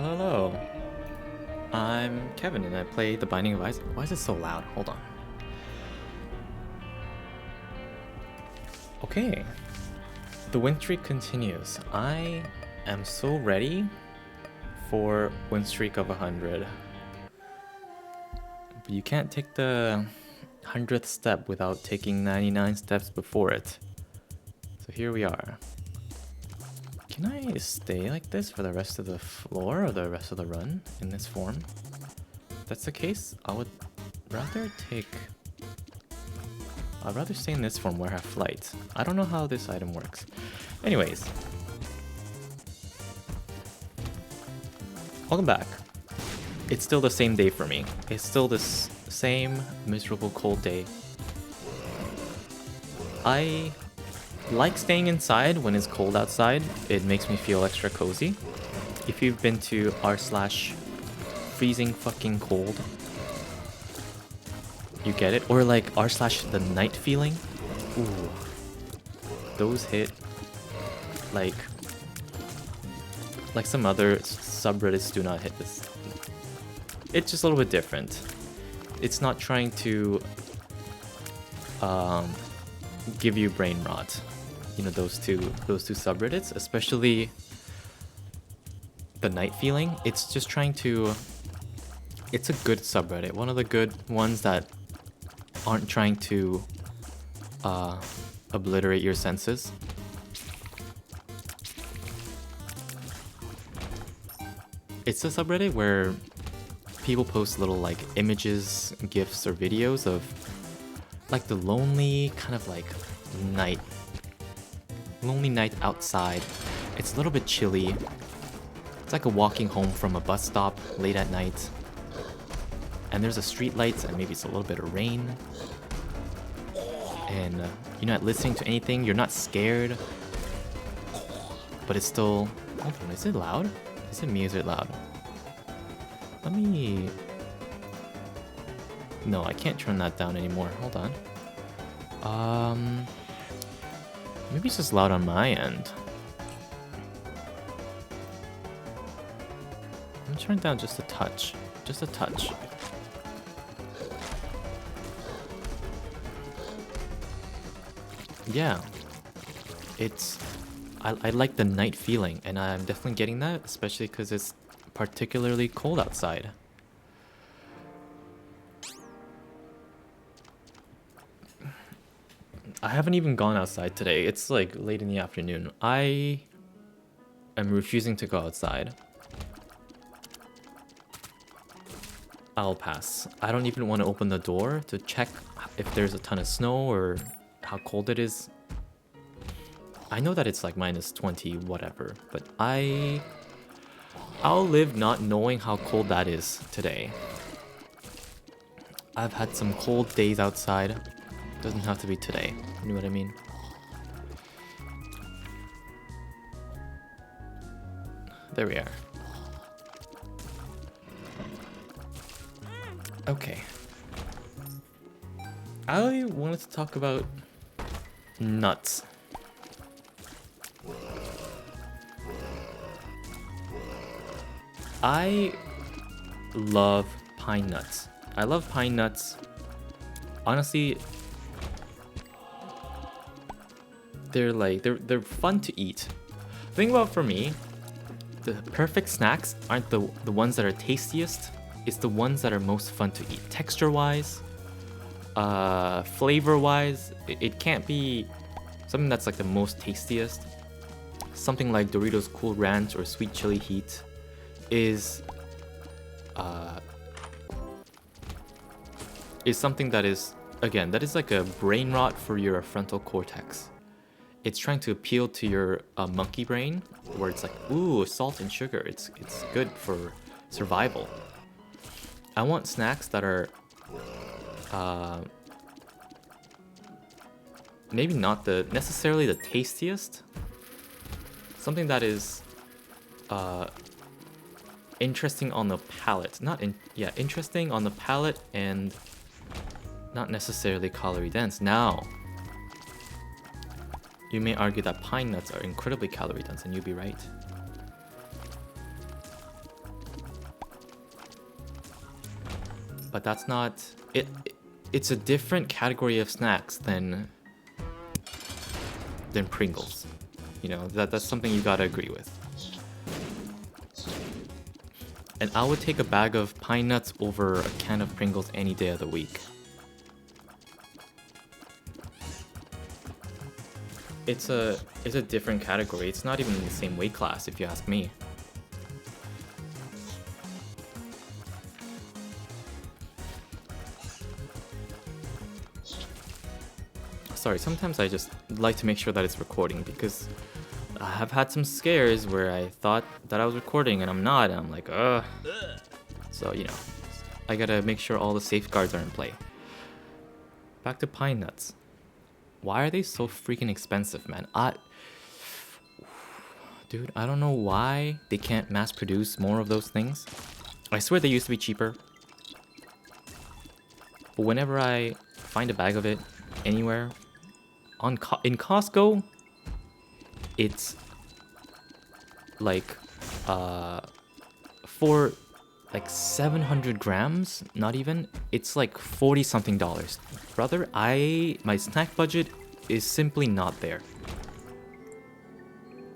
Hello. I'm Kevin and I play The Binding of Isaac. Why is it so loud? Hold on. Okay. The win streak continues. I am so ready for win streak of 100. But you can't take the 100th step without taking 99 steps before it. So here we are. Can I stay like this for the rest of the floor or the rest of the run in this form? If that's the case, I would rather I'd rather stay in this form where I have flight. I don't know how this item works. Anyways. Welcome back. It's still the same day for me. It's still this same miserable cold day. I like staying inside when it's cold outside. It makes me feel extra cozy. If you've been to r/freezing fucking cold, you get it. Or like r/the night feeling. Ooh. Those hit like some other subreddits do not hit this. It's just a little bit different. It's not trying to give you brain rot. You know, those two subreddits, especially the night feeling. It's just trying to. It's a good subreddit, one of the good ones that aren't trying to obliterate your senses. It's a subreddit where people post little like images, gifs, or videos of like the lonely kind of like night outside. It's a little bit chilly. It's like a walking home from a bus stop late at night. And there's a street lights and maybe it's a little bit of rain. And you're not listening to anything. You're not scared. But it's still... Hold on, is it loud? Is it me? Is it loud? Let me... No, I can't turn that down anymore. Hold on. Maybe it's just loud on my end. I'm turning it down just a touch. Just a touch. Yeah. It's... I like the night feeling, and I'm definitely getting that, especially because it's particularly cold outside. I haven't even gone outside today. It's like late in the afternoon. I am refusing to go outside. I'll pass. I don't even want to open the door to check if there's a ton of snow or how cold it is. I know that it's like minus 20 whatever, but I'll live not knowing how cold that is today. I've had some cold days outside. Doesn't have to be today. You know what I mean? There we are. Okay. I wanted to talk about nuts. I love pine nuts. I love pine nuts. Honestly, they're fun to eat. The thing about for me, the perfect snacks aren't the ones that are tastiest. It's the ones that are most fun to eat. Texture-wise, flavor-wise, it can't be something that's like the most tastiest. Something like Doritos Cool Ranch or Sweet Chili Heat is something that is, again, that is like a brain rot for your frontal cortex. It's trying to appeal to your monkey brain, where it's like, ooh, salt and sugar. It's good for survival. I want snacks that are maybe not necessarily the tastiest. Something that is interesting on the palate. Interesting on the palate and not necessarily calorie dense. Now, you may argue that pine nuts are incredibly calorie dense, and you'd be right. but that's not it. It's a different category of snacks than Pringles. You know, that's something you gotta agree with. And I would take a bag of pine nuts over a can of Pringles any day of the week. It's a different category. It's not even in the same weight class, if you ask me. Sorry, sometimes I just like to make sure that it's recording because I have had some scares where I thought that I was recording and I'm not, and I'm like, ugh. So, you know, I gotta make sure all the safeguards are in play. Back to pine nuts. Why are they so freaking expensive, man? Dude, I don't know why they can't mass produce more of those things. I swear they used to be cheaper. But whenever I find a bag of it anywhere, in Costco, it's like for like 700 grams, not even, it's like 40 something dollars. Brother, my snack budget is simply not there.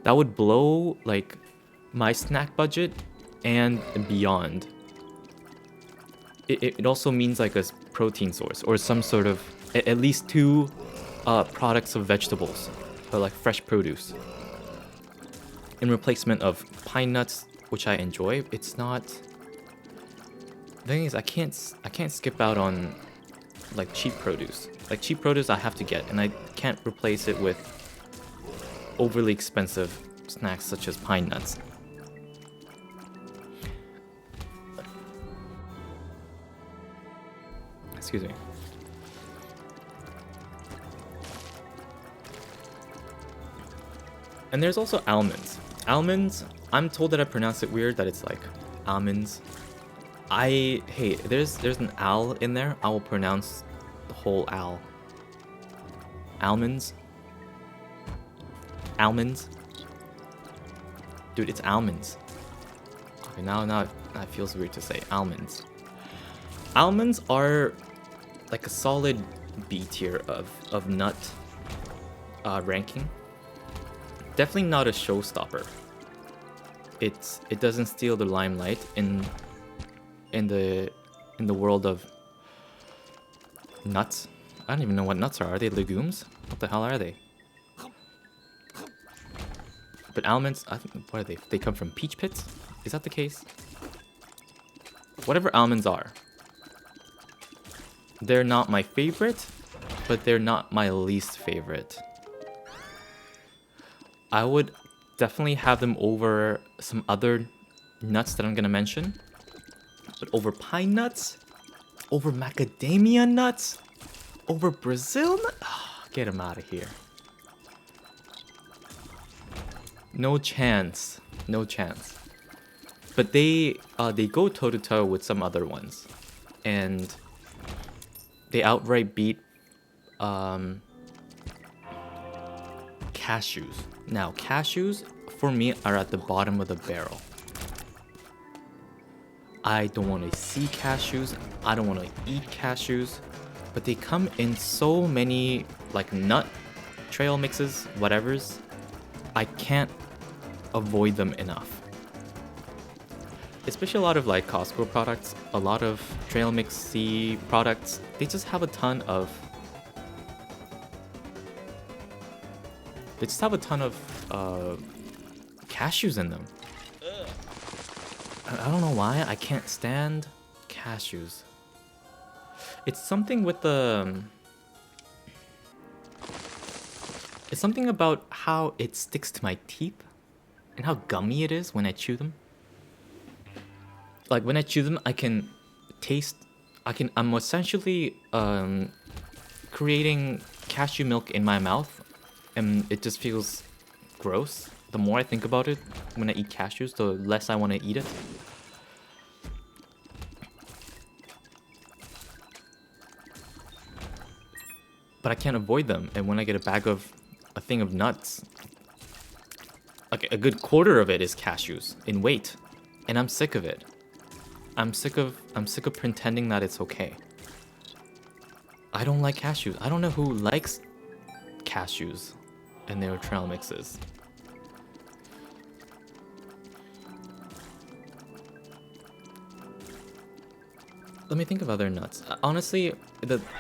That would blow like my snack budget and beyond. It also means like a protein source or some sort of at least 2 products of vegetables or like fresh produce in replacement of pine nuts, which I enjoy. It's not. The thing is, I can't skip out on like cheap produce. Like cheap produce I have to get, and I can't replace it with overly expensive snacks such as pine nuts. Excuse me. And there's also almonds. Almonds, I'm told that I pronounce it weird, that it's like almonds. Hey, there's an al in there. I will pronounce the whole al. Almonds. Almonds. Dude, it's almonds. Okay, now it feels weird to say almonds. Almonds are like a solid B tier of nut ranking. Definitely not a showstopper. It doesn't steal the limelight in the world of nuts. I don't even know what nuts are. Are they legumes? What the hell are they? But almonds, I think, what are they? They come from peach pits? Is that the case? Whatever almonds are, they're not my favorite, but they're not my least favorite. I would definitely have them over some other nuts that I'm gonna mention. But over pine nuts? Over macadamia nuts? Over Brazil nuts? Oh, get them out of here. No chance. No chance. But they go toe-to-toe with some other ones. And they outright beat cashews. Now, cashews, for me, are at the bottom of the barrel. I don't want to see cashews. I don't want to eat cashews. But they come in so many, like, nut trail mixes, whatevers. I can't avoid them enough. Especially a lot of, like, Costco products, a lot of trail mixy products, they just have a ton of... cashews in them. I don't know why I can't stand cashews. It's something with the... It's something about how it sticks to my teeth and how gummy it is when I chew them. Like when I chew them, I can taste... I'm essentially creating cashew milk in my mouth, and it just feels gross. The more I think about it when I eat cashews, the less I want to eat it. But I can't avoid them, and when I get a thing of nuts, like a good quarter of it is cashews in weight, and I'm sick of it. I'm sick of pretending that it's okay. I don't like cashews. I don't know who likes cashews in their trail mixes. Let me think of other nuts. Honestly,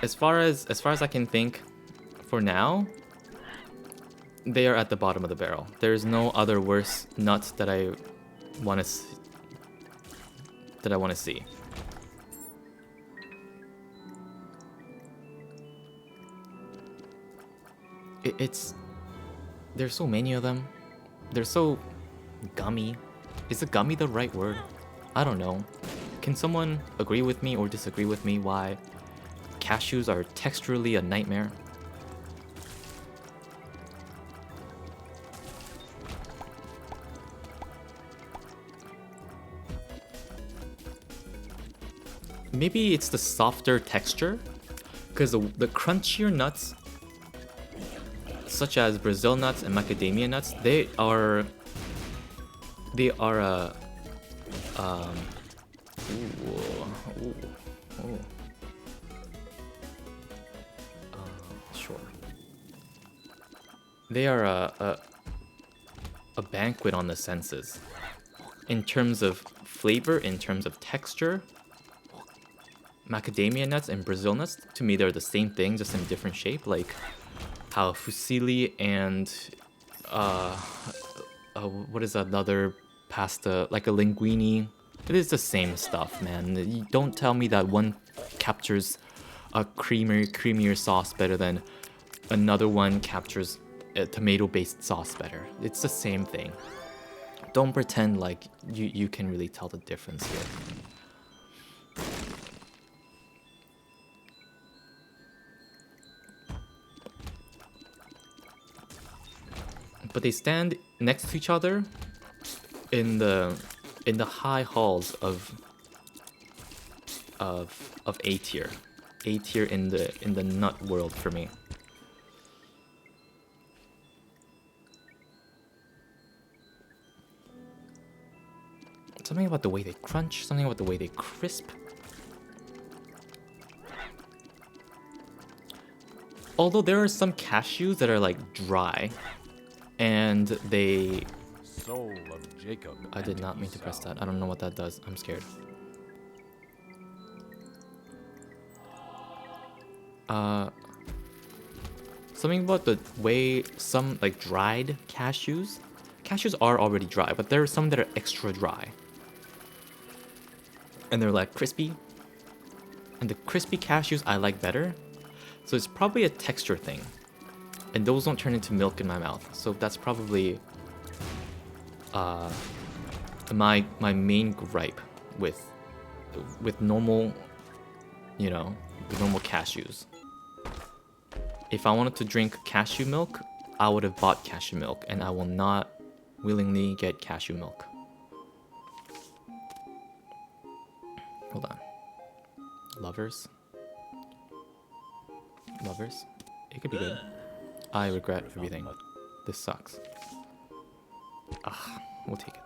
as far as I can think, for now, they are at the bottom of the barrel. There's no other worse nuts that I want to see. It's there's so many of them. They're so gummy. Is a gummy the right word? I don't know. Can someone agree with me or disagree with me why cashews are texturally a nightmare? Maybe it's the softer texture, because the crunchier nuts, such as Brazil nuts and macadamia nuts, they are sure. They are a banquet on the senses. In terms of flavor, in terms of texture, macadamia nuts and Brazil nuts, to me they're the same thing, just in different shape. Like how fusilli and what is another pasta, like a linguine. It is the same stuff, man. You don't tell me that one captures a creamier sauce better than another one captures a tomato-based sauce better. It's the same thing. Don't pretend like you can really tell the difference here. But they stand next to each other in the high halls of A tier. A tier in the nut world for me. Something about the way they crunch, something about the way they crisp. Although there are some cashews that are like dry, and they... Soul of Jacob. I did not mean to press that. I don't know what that does. I'm scared. Something about the way some like dried cashews. Cashews are already dry, but there are some that are extra dry. And they're like crispy. And the crispy cashews I like better. So it's probably a texture thing. And those don't turn into milk in my mouth. So that's probably my main gripe with normal, you know, the normal cashews. If I wanted to drink cashew milk, I would have bought cashew milk, and I will not willingly get cashew milk. Hold on. Lovers? Lovers? It could be good. I regret everything. This sucks. We'll take it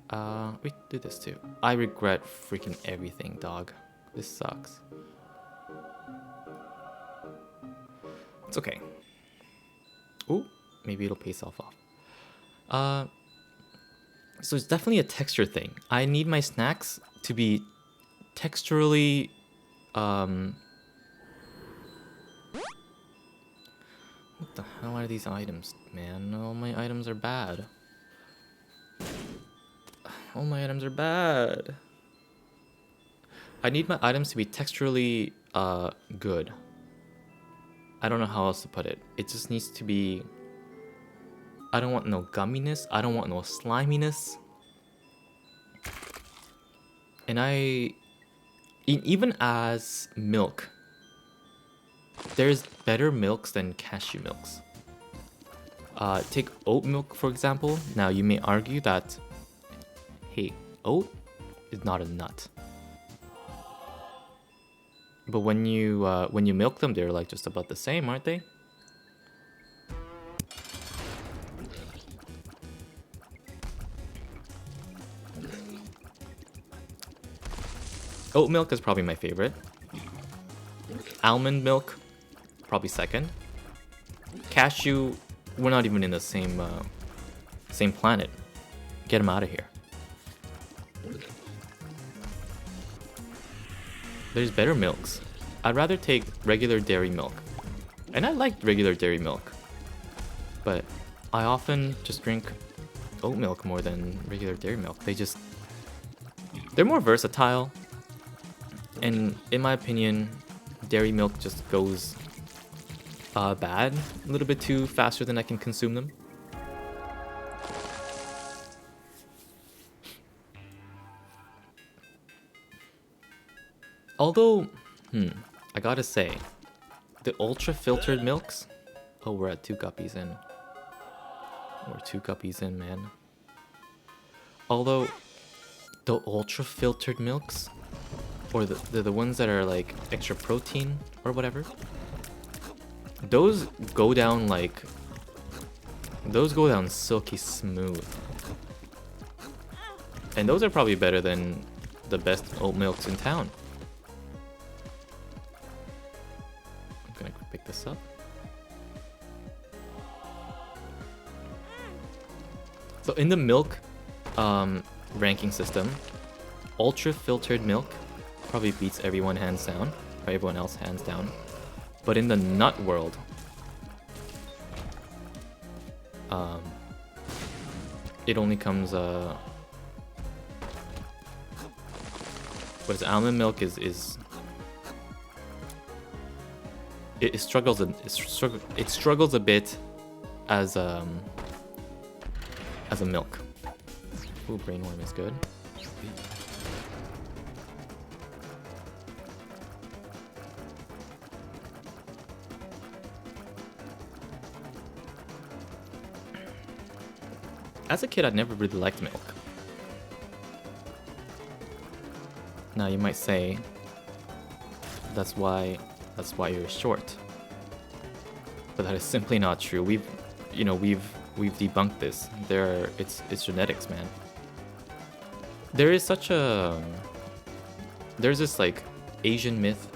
though. We do this too. I regret freaking everything, dog. This sucks. It's okay. Ooh, maybe it'll pay itself off. So it's definitely a texture thing. I need my snacks to be texturally, what the hell are these items, man? All my items are bad. All my items are bad. I need my items to be texturally, good. I don't know how else to put it. It just needs to be... I don't want no gumminess. I don't want no sliminess. And even as milk, there's better milks than cashew milks. Take oat milk, for example. Now, you may argue that, hey, oat is not a nut. But when you milk them, they're like just about the same, aren't they? Oat milk is probably my favorite. Almond milk, probably second. Cashew, we're not even in the same planet. Get him out of here. There's better milks. I'd rather take regular dairy milk. And I like regular dairy milk. But I often just drink oat milk more than regular dairy milk. They're more versatile. And in my opinion, dairy milk just goes bad a little bit too faster than I can consume them. Although, I gotta say, the ultra filtered milks. Oh, we're at 2 guppies in. We're 2 guppies in, man. Although, the ultra filtered milks, or the ones that are like extra protein or whatever, those go down silky smooth. And those are probably better than the best oat milks in town. I'm gonna pick this up. So in the milk ranking system, ultra filtered milk probably beats everyone hands down, or everyone else hands down. But in the nut world, it only comes what is almond milk is it struggles a bit as a milk. Ooh, brainworm is good. As a kid, I never really liked milk. Now you might say, that's why you're short. But that is simply not true. We've debunked this. It's genetics, man. There's this like Asian myth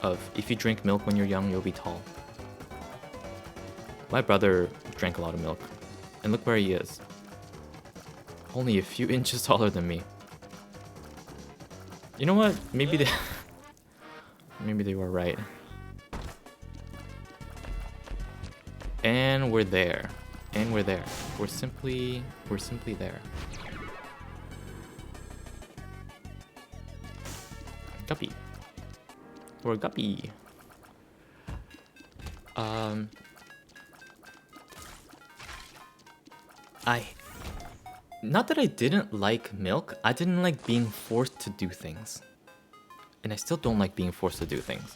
of if you drink milk when you're young, you'll be tall. My brother drank a lot of milk, and look where he is. Only a few inches taller than me. You know what? Maybe they were right. And we're there. And we're there. We're simply there. Guppy. We're a guppy. Not that I didn't like milk, I didn't like being forced to do things. And I still don't like being forced to do things.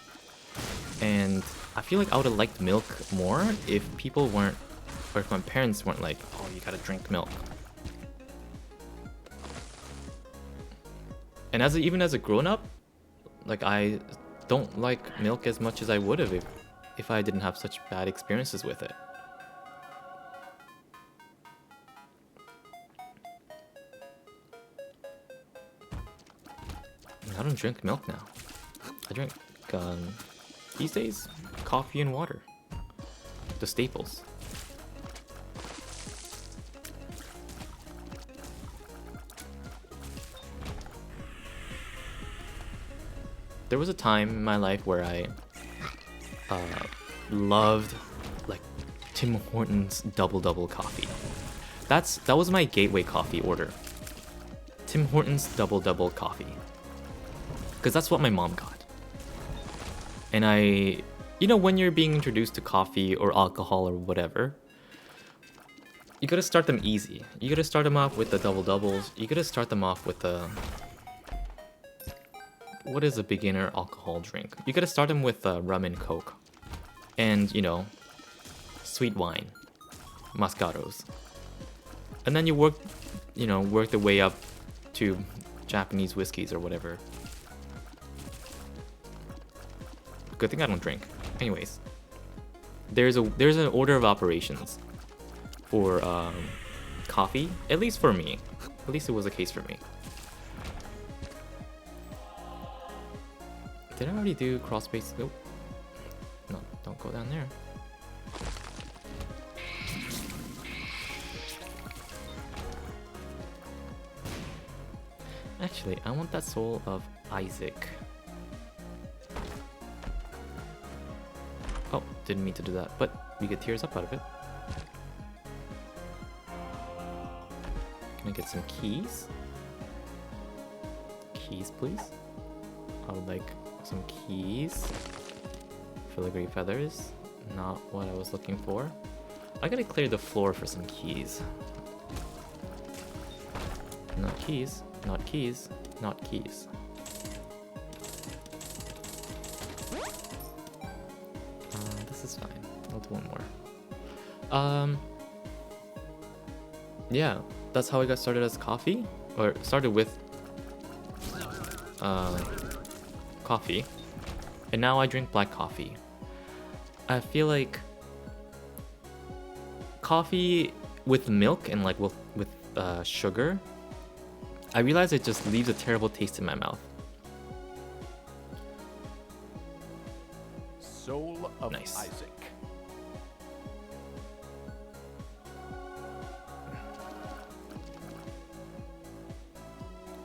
And I feel like I would have liked milk more if people weren't, or if my parents weren't like, oh, you gotta drink milk. And even as a grown-up, like I don't like milk as much as I would have if I didn't have such bad experiences with it. I don't drink milk now. I drink, these days, coffee and water. The staples. There was a time in my life where I loved like Tim Hortons double coffee. That was my gateway coffee order. Tim Hortons double coffee. Because that's what my mom got. And when you're being introduced to coffee or alcohol or whatever, you gotta start them easy. You gotta start them off with the double doubles. You gotta start them off with the... What is a beginner alcohol drink? You gotta start them with rum and coke. And, sweet wine. Moscatos. And then you work the way up to Japanese whiskeys or whatever. Good thing I don't drink. Anyways, there's an order of operations for coffee, at least for me. At least it was the case for me. Did I already do cross space? Nope. No, don't go down there. Actually, I want that soul of Isaac. Oh, didn't mean to do that, but we get tears up out of it. Can I get some keys? Keys, please. I would like some keys. Filigree feathers. Not what I was looking for. I gotta clear the floor for some keys. Not keys. Not keys. Not keys. This is fine. I'll do one more. Yeah, that's how I got started as coffee. Or started with coffee. And now I drink black coffee. I feel like coffee with milk and like with sugar, I realize it just leaves a terrible taste in my mouth. Soul of Nice. Isaac.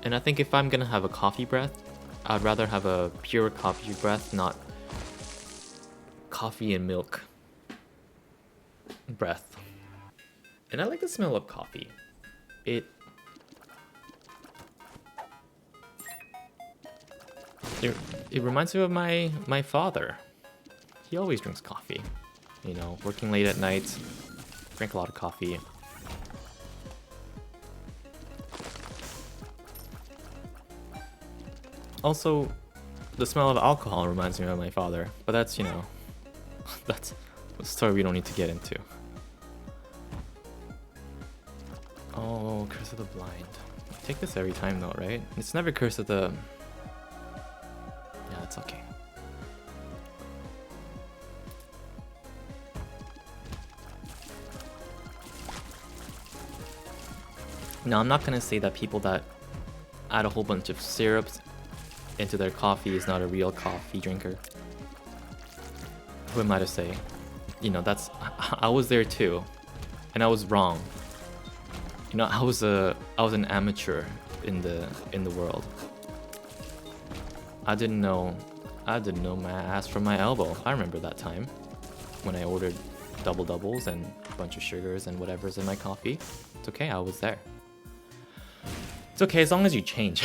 And I think if I'm gonna have a coffee breath, I'd rather have a pure coffee breath, not coffee and milk breath. And I like the smell of coffee. It reminds me of my father. He always drinks coffee. You know, working late at night, drink a lot of coffee. Also, the smell of alcohol reminds me of my father. But that's, you know, that's a story we don't need to get into. Oh, Curse of the Blind. I take this every time though, right? It's never Curse of the... Yeah, it's okay. Now, I'm not gonna say that people that add a whole bunch of syrups into their coffee is not a real coffee drinker. Who am I to say? You know, that's... I was there too. And I was wrong. You know, I was an amateur in the world. I didn't know my ass from my elbow. I remember that time when I ordered double doubles and a bunch of sugars and whatever's in my coffee. It's okay, I was there. It's okay as long as you change.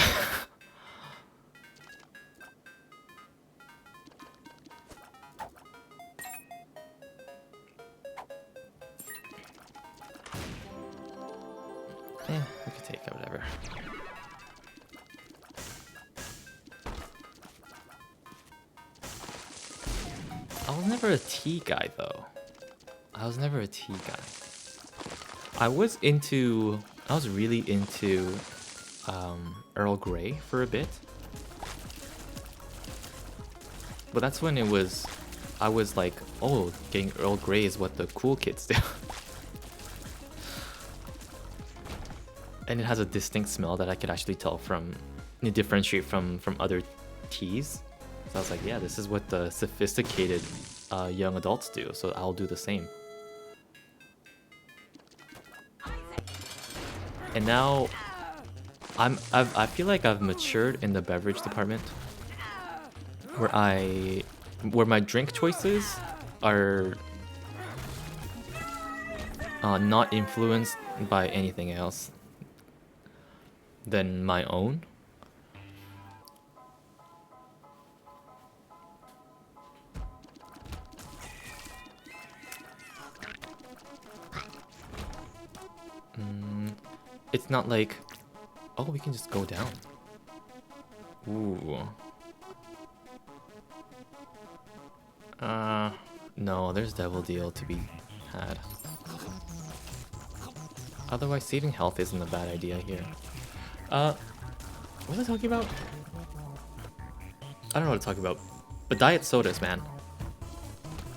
We could take it, whatever. I was never a tea guy though. I was never a tea guy. I was really into Earl Grey for a bit. But that's when I was like, oh, getting Earl Grey is what the cool kids do. And it has a distinct smell that I could actually tell differentiate from other teas. So I was like, yeah, this is what the sophisticated young adults do, so I'll do the same. And now, I feel like I've matured in the beverage department, where my drink choices are not influenced by anything else than my own. It's not like, oh, we can just go down. Ooh. No, there's Devil Deal to be had. Otherwise, saving health isn't a bad idea here. What was I talking about? I don't know what to talk about. But diet sodas, man.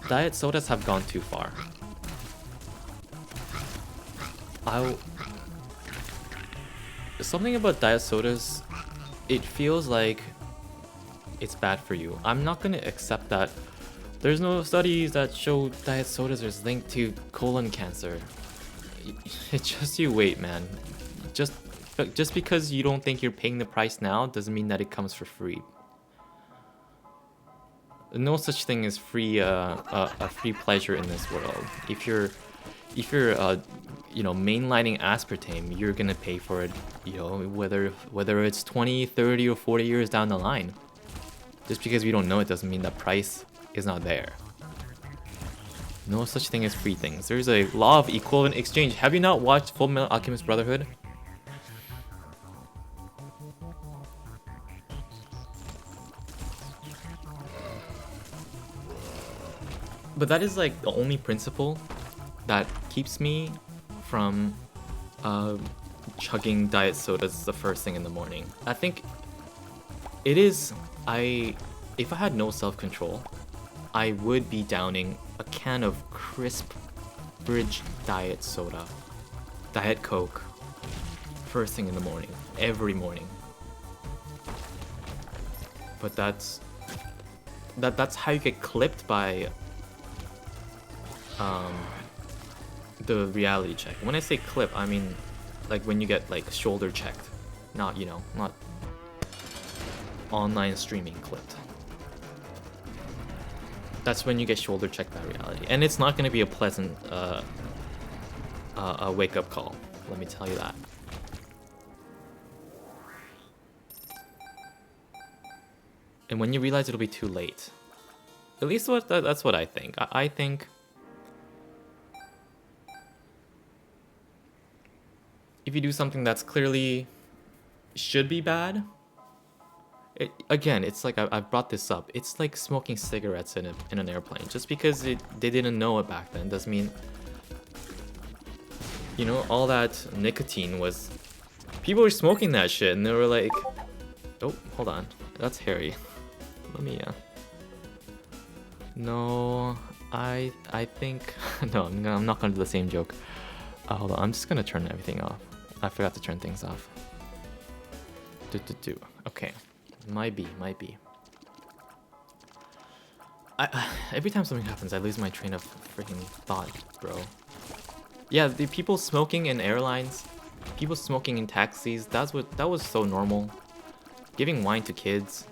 Diet sodas have gone too far. Something about diet sodas, it feels like it's bad for you. I'm not gonna accept that. There's no studies that show diet sodas is linked to colon cancer. It's just you wait, man. Just because you don't think you're paying the price now doesn't mean that it comes for free. No such thing as free a free pleasure in this world. If you're you know, mainlining aspartame, you're gonna pay for it, you know, whether it's 20, 30, or 40 years down the line. Just because we don't know it doesn't mean that price is not there. No such thing as free things. There's a law of equivalent exchange. Have you not watched Full Metal Alchemist Brotherhood? But that is like the only principle that keeps me from chugging diet sodas the first thing in the morning. I think it is, if I had no self-control, I would be downing a can of crisp bridge diet soda, diet Coke, first thing in the morning, every morning. But that's how you get clipped by the reality check. When I say clip, I mean like when you get like shoulder checked, not, you know, not online streaming clipped. That's when you get shoulder checked by reality, and it's not going to be a pleasant wake up call. Let me tell you that. And when you realize it'll be too late, at least that's what I think. I think if you do something that's clearly should be bad, again, it's like I've brought this up. It's like smoking cigarettes in an airplane. Just because they didn't know it back then doesn't mean, you know, all that nicotine was. People were smoking that shit and they were like, oh, hold on, that's Harry. Let me no, I think no, I'm not gonna do the same joke. Hold on, I'm just gonna turn everything off. I forgot to turn things off. Okay. Might be. Every time something happens, I lose my train of freaking thought, bro. Yeah, the people smoking in airlines, people smoking in taxis, that was so normal. Giving wine to kids,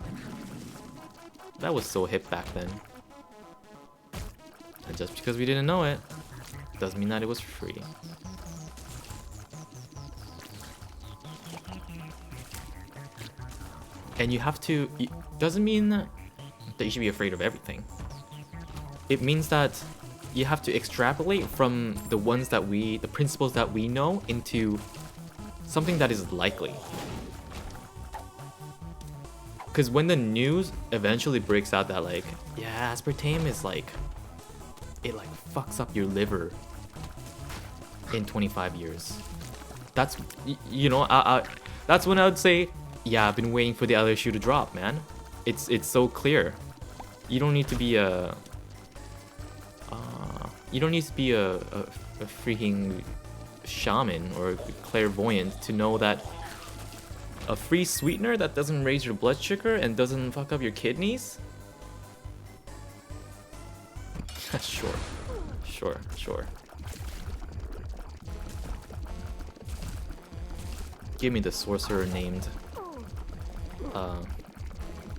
that was so hip back then. And just because we didn't know it, doesn't mean that it was free. And you have to, doesn't mean that you should be afraid of everything. It means that you have to extrapolate from the principles that we know into something that is likely. Because when the news eventually breaks out that like, yeah, aspartame is like, it like fucks up your liver in 25 years. That's, you know, that's when I would say, yeah, I've been waiting for the other shoe to drop, man. It's so clear. You don't need to be a freaking shaman or clairvoyant to know that a free sweetener that doesn't raise your blood sugar and doesn't fuck up your kidneys. Sure. Give me the sorcerer named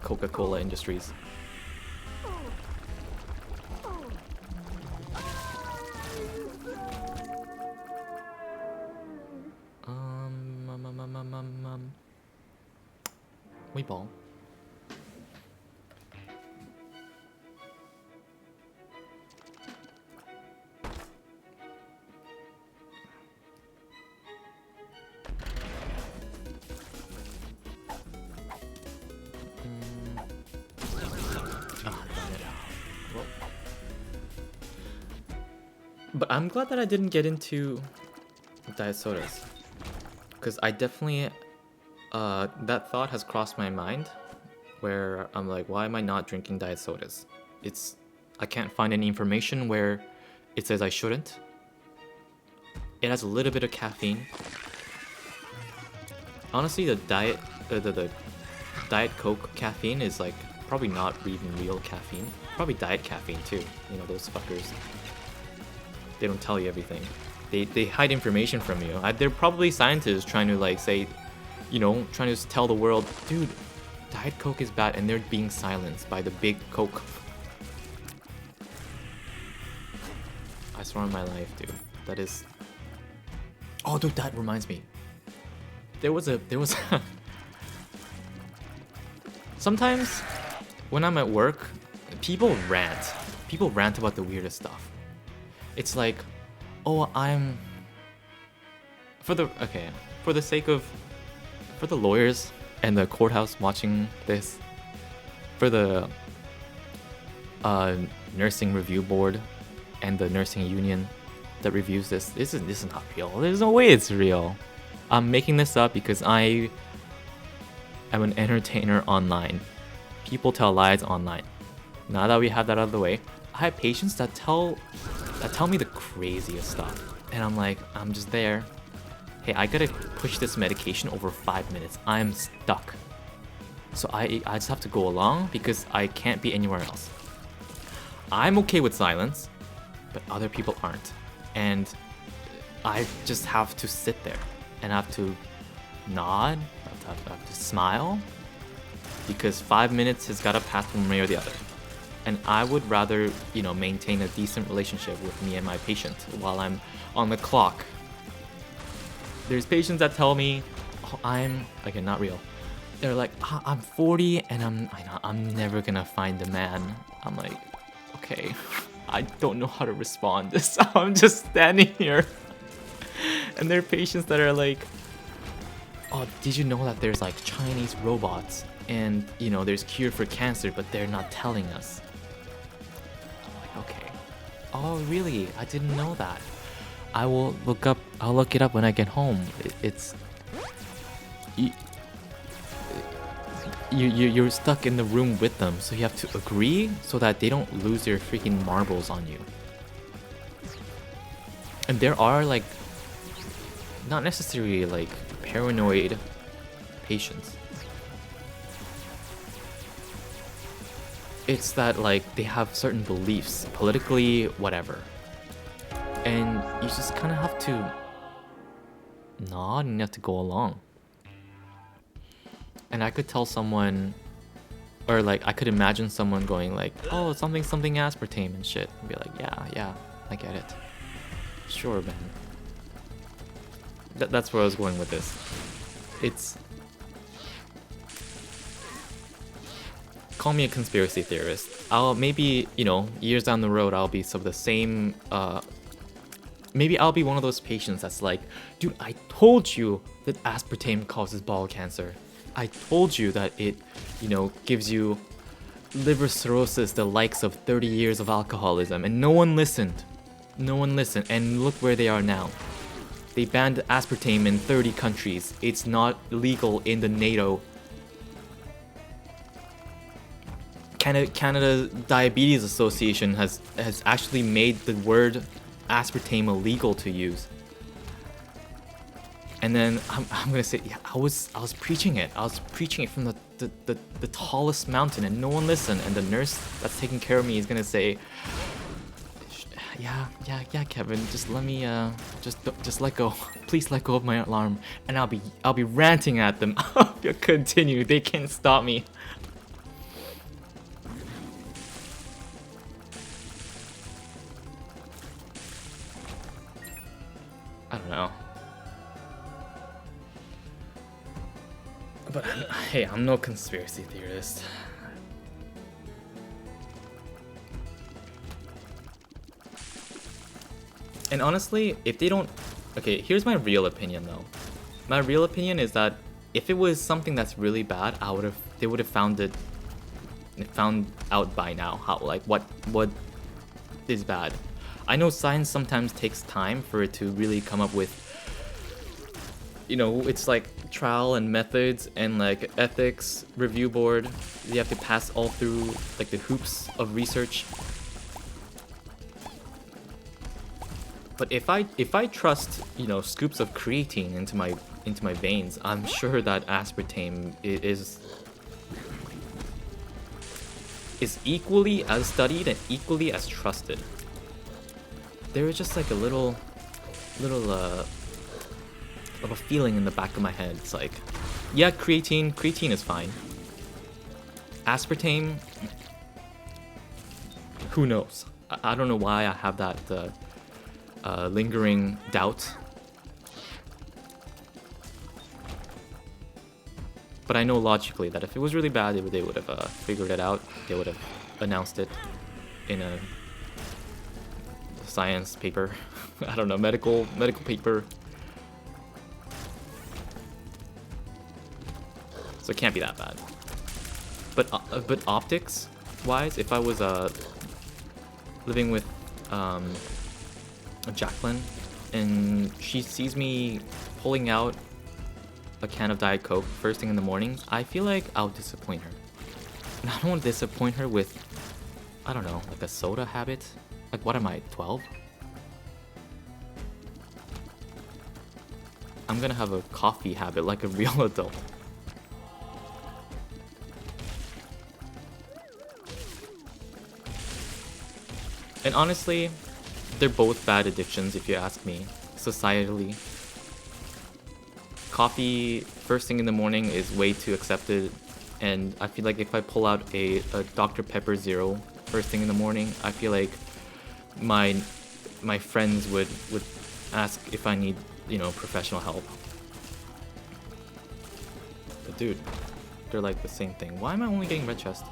Coca-Cola Industries. Weeball. But I'm glad that I didn't get into diet sodas, because I definitely that thought has crossed my mind where I'm like, why am I not drinking diet sodas? I can't find any information where it says I shouldn't. It has a little bit of caffeine. Honestly, the diet Coke caffeine is like Probably not even real caffeine. Probably diet caffeine too. You know, those fuckers. They don't tell you everything. They hide information from you. They're probably scientists trying to like say, you know, trying to tell the world, dude, Diet Coke is bad, and they're being silenced by the big Coke. I swear on my life, dude. That is... Oh, dude, that reminds me. There was Sometimes, when I'm at work, people rant. People rant about the weirdest stuff. It's like, oh, for the sake of... For the lawyers and the courthouse watching this, for the nursing review board and the nursing union that reviews this is not real. There's no way it's real. I'm making this up because I am an entertainer online. People tell lies online. Now that we have that out of the way, I have patients that tell me the craziest stuff, and I'm like, I'm just there. Hey, I gotta push this medication over 5 minutes. I'm stuck. So I just have to go along because I can't be anywhere else. I'm okay with silence, but other people aren't. And I just have to sit there and have to nod, I have to smile, because 5 minutes has gotta pass one way or the other. And I would rather, you know, maintain a decent relationship with me and my patient while I'm on the clock. There's patients that tell me, oh, again, not real. They're like, I'm 40 and I'm never gonna find a man. I'm like, okay, I don't know how to respond. So I'm just standing here. And there are patients that are like, oh, did you know that there's like Chinese robots and, you know, there's cure for cancer, but they're not telling us. I'm like, okay. Oh, really? I didn't know that. I'll look it up when I get home. You're stuck in the room with them, so you have to agree so that they don't lose their freaking marbles on you. And there are like, not necessarily like paranoid patients. It's that like they have certain beliefs, politically, whatever. And you just kind of have to nod and you have to go along. And I could tell someone, or like I could imagine someone going like, oh, something aspartame and shit. And be like, yeah, I get it. Sure, man. That's where I was going with this. It's... Call me a conspiracy theorist. I'll maybe, you know, years down the road, I'll be some of the same... Maybe I'll be one of those patients that's like, dude, I told you that aspartame causes bowel cancer. I told you that it, you know, gives you liver cirrhosis the likes of 30 years of alcoholism, and no one listened. No one listened, and look where they are now. They banned aspartame in 30 countries. It's not legal in the NATO. Canada Diabetes Association has actually made the word aspartame illegal to use. And then I'm gonna say, yeah, I was preaching it. I was preaching it from the tallest mountain, and no one listened. And the nurse that's taking care of me is gonna say, yeah, Kevin, just let me just let go. Please let go of my alarm, and I'll be ranting at them. I'll continue. They can't stop me. I don't know. But hey, I'm no conspiracy theorist. And honestly, if they don't... Okay, here's my real opinion though. My real opinion is that if it was something that's really bad, they would have found out by now how, like, what is bad. I know science sometimes takes time for it to really come up with, you know, it's like trial and methods and like ethics review board. You have to pass all through like the hoops of research. But if I trust, you know, scoops of creatine into my veins, I'm sure that aspartame is is equally as studied and equally as trusted. There was just like a little feeling in the back of my head. It's like, yeah, creatine is fine. Aspartame, who knows? I don't know why I have that lingering doubt. But I know logically that if it was really bad, they would have figured it out. They would have announced it in a science paper. I don't know, medical paper. So it can't be that bad. But optics wise, if I was living with Jacqueline and she sees me pulling out a can of Diet Coke first thing in the morning, I feel like I'll disappoint her. And I don't want to disappoint her with, I don't know, like a soda habit. Like, what am I, 12? I'm gonna have a coffee habit like a real adult. And honestly, they're both bad addictions if you ask me, societally. Coffee first thing in the morning is way too accepted, and I feel like if I pull out a Dr. Pepper Zero first thing in the morning, I feel like my friends would ask if I need, you know, professional help. But dude, they're like the same thing. Why am I only getting red chest?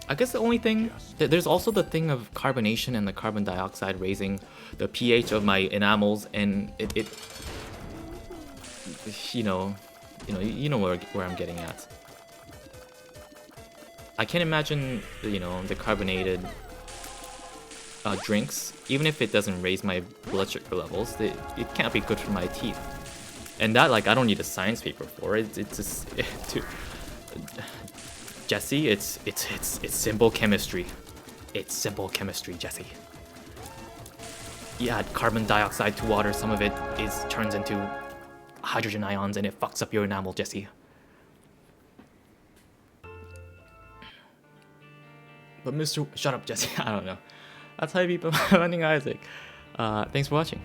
I guess the only thing, there's also the thing of carbonation and the carbon dioxide raising the pH of my enamels, and it you know where I'm getting at. I can't imagine, you know, the carbonated drinks, even if it doesn't raise my blood sugar levels, it can't be good for my teeth. And that, like, I don't need a science paper for it. It's just Jesse, it's simple chemistry. It's simple chemistry, Jesse. You add carbon dioxide to water, some of it turns into hydrogen ions and it fucks up your enamel, Jesse. But shut up, Jesse. I don't know. That's how you beat Finding Isaac. Thanks for watching.